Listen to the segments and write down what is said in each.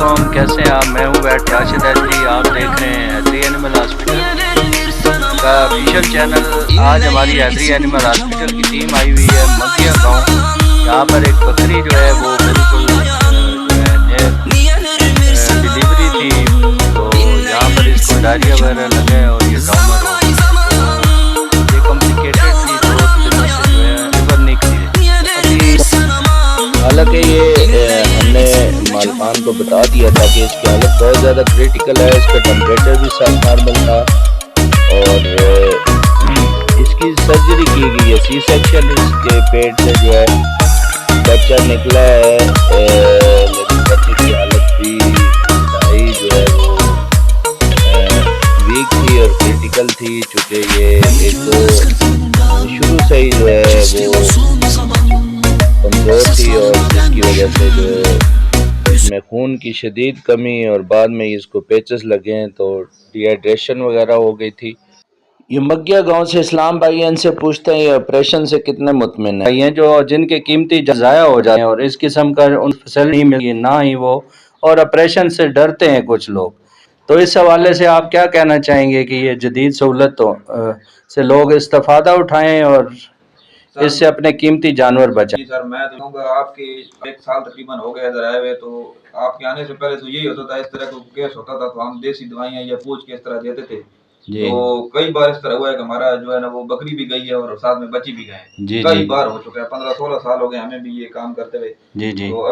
علیکم، کیسے ہیں آپ؟ میں ہوں بیٹ راشد ایچ، آپ دیکھ رہے ہیں حیدری اینیمل ہاسپٹل کا آفیشیل چینل۔ آج ہماری حیدری اینیمل ہاسپٹل کی ٹیم آئی ہوئی ہے مگیا گاؤں۔ یہاں پر ایک بکری جو ہے وہ بالکل ڈلیوری تھی، تو یہاں پر اس کو ڈائریا وغیرہ لگا اور یہ ڈاؤنر ہو گئی، تو یہ کمپلیکیٹڈ تھی، 2 دنوں سے جو ہے لیور نہیں کھلی۔ حالانکہ یہ ہم نے مالکان کو بتا دیا تھا کہ اس کی حالت بہت زیادہ کریٹیکل ہے، اس کا ٹمپریچر بھی سب نارمل تھا اور اس کی سرجری کی گئی ہے، سی سیکشن، اس کے پیٹ سے جو ہے بچہ نکلا ہے، لیکن بچے کی حالت بھی انتہائی جو ہے وہ ویک تھی اور کریٹیکل تھی، چونکہ یہ ایک شروع سے ہی جو ہے وہ کمزور تھی اور جس کی وجہ سے جو اس میں خون کی شدید کمی اور بعد میں اس کو پیچز لگے ہیں تو ڈی ہائیڈریشن وغیرہ ہو گئی تھی۔ یہ مگیا گاؤں سے اسلام بھائی ان سے پوچھتے ہیں یہ آپریشن سے کتنے مطمئن ہیں؟ یہ جو جن کے قیمتی ضائع ہو جاتے ہیں اور اس قسم کا ان فیسلٹی نہیں ملتی، نہ ہی وہ، اور آپریشن سے ڈرتے ہیں کچھ لوگ، تو اس حوالے سے آپ کیا کہنا چاہیں گے کہ یہ جدید سہولتوں سے لوگ استفادہ اٹھائیں اور اس سے اپنے قیمتی جانور بچائیں؟ جی سر، میں تو کہوں گا آپ کے 1 سال تقریباً ہو گیا ادھر آئے ہوئے، تو آپ کے آنے سے پہلے تو یہی ہوتا تھا، اس طرح کو کیس ہوتا تھا تو ہم دیسی دوائیاں یا پوچھ کے اس طرح دیتے تھے۔ تو کئی بار اس طرح ہوا ہے کہ ہمارا جو ہے نا وہ بکری بھی گئی ہے اور ساتھ میں بچی بھی گئے ہیں، کئی بار ہو چکا ہے، 15-16 سال ہو گئے ہمیں بھی یہ کام کرتے ہوئے۔ تو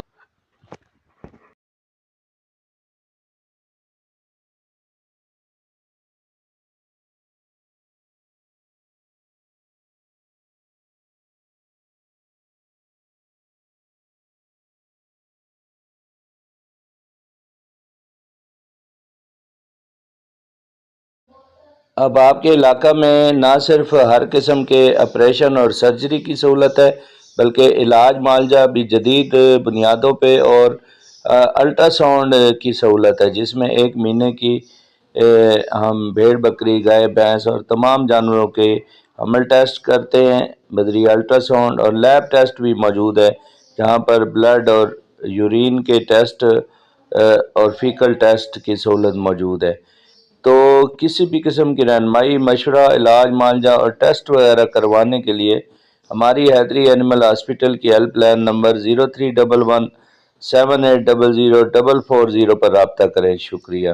اب آپ کے علاقہ میں نہ صرف ہر قسم کے آپریشن اور سرجری کی سہولت ہے بلکہ علاج معالجہ بھی جدید بنیادوں پہ اور الٹرا ساؤنڈ کی سہولت ہے، جس میں 1 مہینے کی ہم بھیڑ بکری گائے بھینس اور تمام جانوروں کے حمل ٹیسٹ کرتے ہیں، بدری الٹرا ساؤنڈ اور لیب ٹیسٹ بھی موجود ہے جہاں پر بلڈ اور یورین کے ٹیسٹ اور فیکل ٹیسٹ کی سہولت موجود ہے۔ تو کسی بھی قسم کی رہنمائی، مشورہ، علاج معالجہ اور ٹیسٹ وغیرہ کروانے کے لیے ہماری حیدری اینیمل ہاسپٹل کی ہیلپ لائن نمبر 0311 7800 440 پر رابطہ کریں۔ شکریہ۔